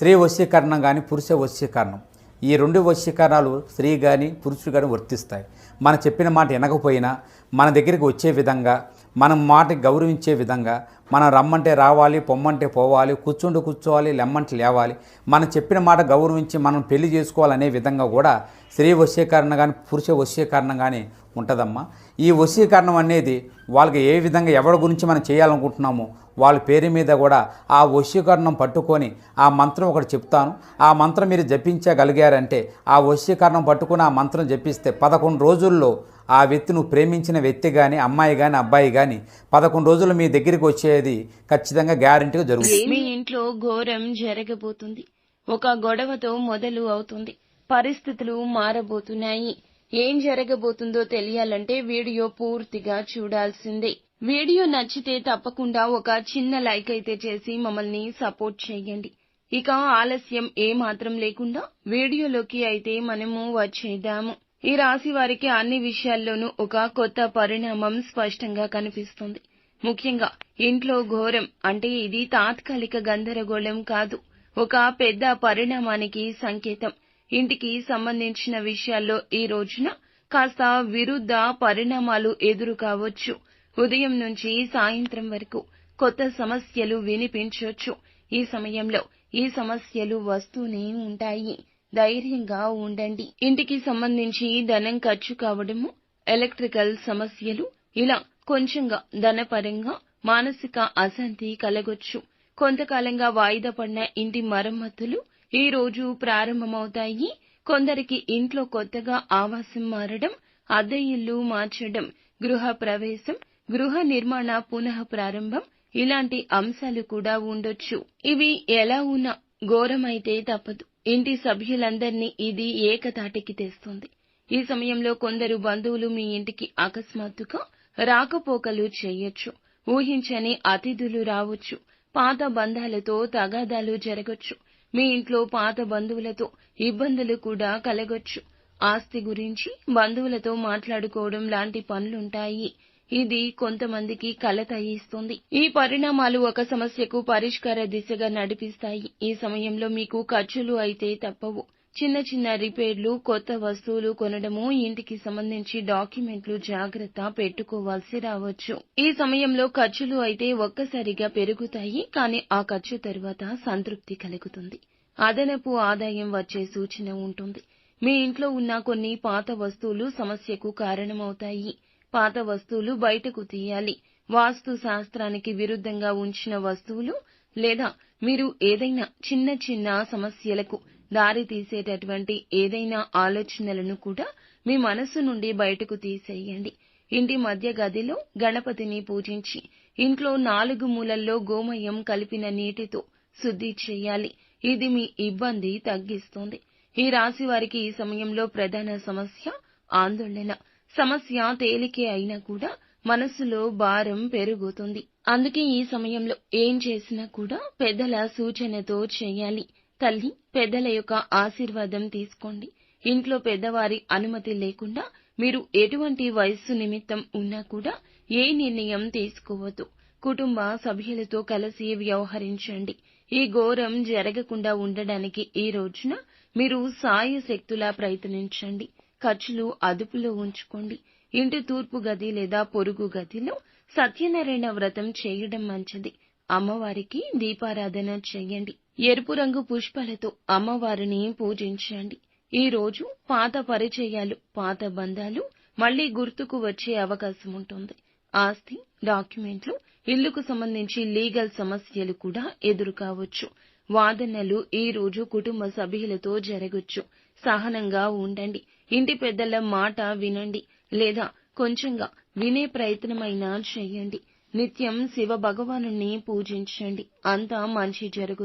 స్త్రీ వశీకరణం కానీ పురుష వశీకరణం, ఈ రెండు వశీకరణాలు స్త్రీ కానీ పురుషుడు కానీ వర్తిస్తాయి. మనం చెప్పిన మాట వినకపోయినా మన దగ్గరికి వచ్చే విధంగా, మనం మాటకి గౌరవించే విధంగా, మనం రమ్మంటే రావాలి, పొమ్మంటే పోవాలి, కూర్చోవాలి, లెమ్మంటే లేవాలి, మనం చెప్పిన మాట గౌరవించి మనం పెళ్లి చేసుకోవాలనే విధంగా కూడా స్త్రీ వశీకరణ కానీ పురుష వశీకరణం కానీ ఉంటుందమ్మా. ఈ వశీకరణం అనేది వాళ్ళకి ఏ విధంగా ఎవరి గురించి మనం చేయాలనుకుంటున్నామో వాళ్ళ పేరు మీద కూడా ఆ వశీకరణం పట్టుకొని ఆ మంత్రం ఒకటి చెప్తాను. ఆ మంత్రం మీరు జపించగలిగారంటే ఆ వశీకరణం పట్టుకొని ఆ మంత్రం జపిస్తే 11 రోజుల్లో ఆ వ్యక్తి, నువ్వు ప్రేమించిన వ్యక్తి కానీ, అమ్మాయి కానీ, అబ్బాయి కానీ 11 రోజులు మీ దగ్గరికి వచ్చేది ఖచ్చితంగా గ్యారెంటీగా జరుగుతుంది. మీ ఇంట్లో ఘోరం జరగబోతుంది. ఒక గొడవతో మొదలు అవుతుంది. పరిస్థితులు మారబోతున్నాయి. ఏం జరగబోతుందో తెలియాలంటే వీడియో పూర్తిగా చూడాల్సిందే. వీడియో నచ్చితే తప్పకుండా ఒక చిన్న లైక్ అయితే చేసి మమ్మల్ని సపోర్ట్ చేయండి. ఇక ఆలస్యం ఏమాత్రం లేకుండా వీడియోలోకి అయితే మనము వచ్చేద్దాము. ఈ రాశి వారికి అన్ని విషయాల్లోనూ ఒక కొత్త పరిణామం స్పష్టంగా కనిపిస్తుంది. ముఖ్యంగా ఇంట్లో ఘోరం అంటే ఇది తాత్కాలిక గందరగోళం కాదు, ఒక పెద్ద పరిణామానికి సంకేతం. ఇంటికి సంబంధించిన విషయాల్లో ఈ రోజున కాస్త విరుద్ధ పరిణామాలు ఎదురు కావచ్చు. ఉదయం నుంచి సాయంత్రం వరకు కొత్త సమస్యలు వినిపించొచ్చు. ఈ సమయంలో ఈ సమస్యలు వస్తూనే ఉంటాయి. ధైర్యంగా ఉండండి. ఇంటికి సంబంధించి ధనం ఖర్చు కావడము, ఎలక్ట్రికల్ సమస్యలు, ఇలా కొంచెంగా ధనపరంగా మానసిక అశాంతి కలగొచ్చు. కొంతకాలంగా వాయిదా పడిన ఇంటి మరమ్మతులు ఈ రోజు ప్రారంభమవుతాయి. కొందరికి ఇంట్లో కొత్తగా ఆవాసం మారడం, అద్దె ఇల్లు మార్చడం, గృహ ప్రవేశం, గృహ నిర్మాణ పునః ప్రారంభం, ఇలాంటి అంశాలు కూడా ఉండొచ్చు. ఇవి ఎలా ఉన్నా ఘోరమైతే తప్పదు. ఇంటి సభ్యులందర్నీ ఇది ఏకతాటికి తెస్తుంది. ఈ సమయంలో కొందరు బంధువులు మీ ఇంటికి అకస్మాత్తుగా రాకపోకలు చేయొచ్చు. ఊహించని అతిథులు రావచ్చు. పాత బంధాలతో తగాదాలు జరగొచ్చు. మీ ఇంట్లో పాత బంధువులతో ఇబ్బందులు కూడా కలగొచ్చు. ఆస్తి గురించి బంధువులతో మాట్లాడుకోవడం లాంటి పనులుంటాయి. ఇది కొంతమందికి కలత ఇస్తుంది. ఈ పరిణామాలు ఒక సమస్యకు పరిష్కార దిశగా నడిపిస్తాయి. ఈ సమయంలో మీకు ఖర్చులు అయితే తప్పవు. చిన్న చిన్న రిపేర్లు, కొత్త వస్తువులు కొనడము, ఇంటికి సంబంధించి డాక్యుమెంట్లు జాగ్రత్త పెట్టుకోవాల్సి రావచ్చు. ఈ సమయంలో ఖర్చులు అయితే ఒక్కసారిగా పెరుగుతాయి, కానీ ఆ ఖర్చు తరువాత సంతృప్తి కలుగుతుంది. అదనపు ఆదాయం వచ్చే సూచన ఉంటుంది. మీ ఇంట్లో ఉన్న కొన్ని పాత వస్తువులు సమస్యకు కారణమవుతాయి. పాత వస్తువులు బయటకు తీయాలి. వాస్తు శాస్త్రానికి విరుద్ధంగా ఉంచిన వస్తువులు లేదా మీరు ఏదైనా చిన్న చిన్న సమస్యలకు దారి తీసేటటువంటి ఏదైనా ఆలోచనలను కూడా మీ మనసు నుండి బయటకు తీసేయండి. ఇంటి మధ్య గదిలో గణపతిని పూజించి ఇంట్లో 4 మూలల్లో గోమయం కలిపిన నీటితో శుద్ధి చేయాలి. ఇది మీ ఇబ్బంది తగ్గిస్తుంది. ఈ రాశి వారికి ఈ సమయంలో ప్రధాన సమస్య ఆందోళన. సమస్య తేలికే అయినా కూడా మనసులో భారం పెరుగుతుంది. అందుకే ఈ సమయంలో ఏం చేసినా కూడా పెద్దల సూచనతో చేయాలి. తల్లి, పెద్దల యొక్క ఆశీర్వాదం తీసుకోండి. ఇంట్లో పెద్దవారి అనుమతి లేకుండా మీరు ఎటువంటి వయస్సు నిమిత్తం ఉన్నా కూడా ఏ నిర్ణయం తీసుకోవద్దు. కుటుంబ సభ్యులతో కలిసి వ్యవహరించండి. ఈ ఘోరం జరగకుండా ఉండడానికి ఈ రోజున మీరు సాయశక్తులా ప్రయత్నించండి. ఖర్చులు అదుపులో ఉంచుకోండి. ఇంటి తూర్పు గది లేదా పొరుగు గదిలో సత్యనారాయణ వ్రతం చేయడం మంచిది. అమ్మవారికి దీపారాధన చేయండి. ఎరుపు రంగు పుష్పాలతో అమ్మవారిని పూజించండి. ఈ రోజు పాత పరిచయాలు, పాత బంధాలు మళ్లీ గుర్తుకు వచ్చే అవకాశం ఉంటుంది. ఆస్తి, డాక్యుమెంట్లు, ఇల్లుకు సంబంధించి లీగల్ సమస్యలు కూడా ఎదురు కావచ్చు. వాదనలు ఈ రోజు కుటుంబ సభ్యులతో జరగొచ్చు. సహనంగా ఉండండి. ఇంటి పెద్దల మాట వినండి, లేదా కొంచెంగా వినే ప్రయత్నమైనా చేయండి. నిత్యం శివ భగవానుని పూజించండి. అంతా మంచి జరుగుతుంది.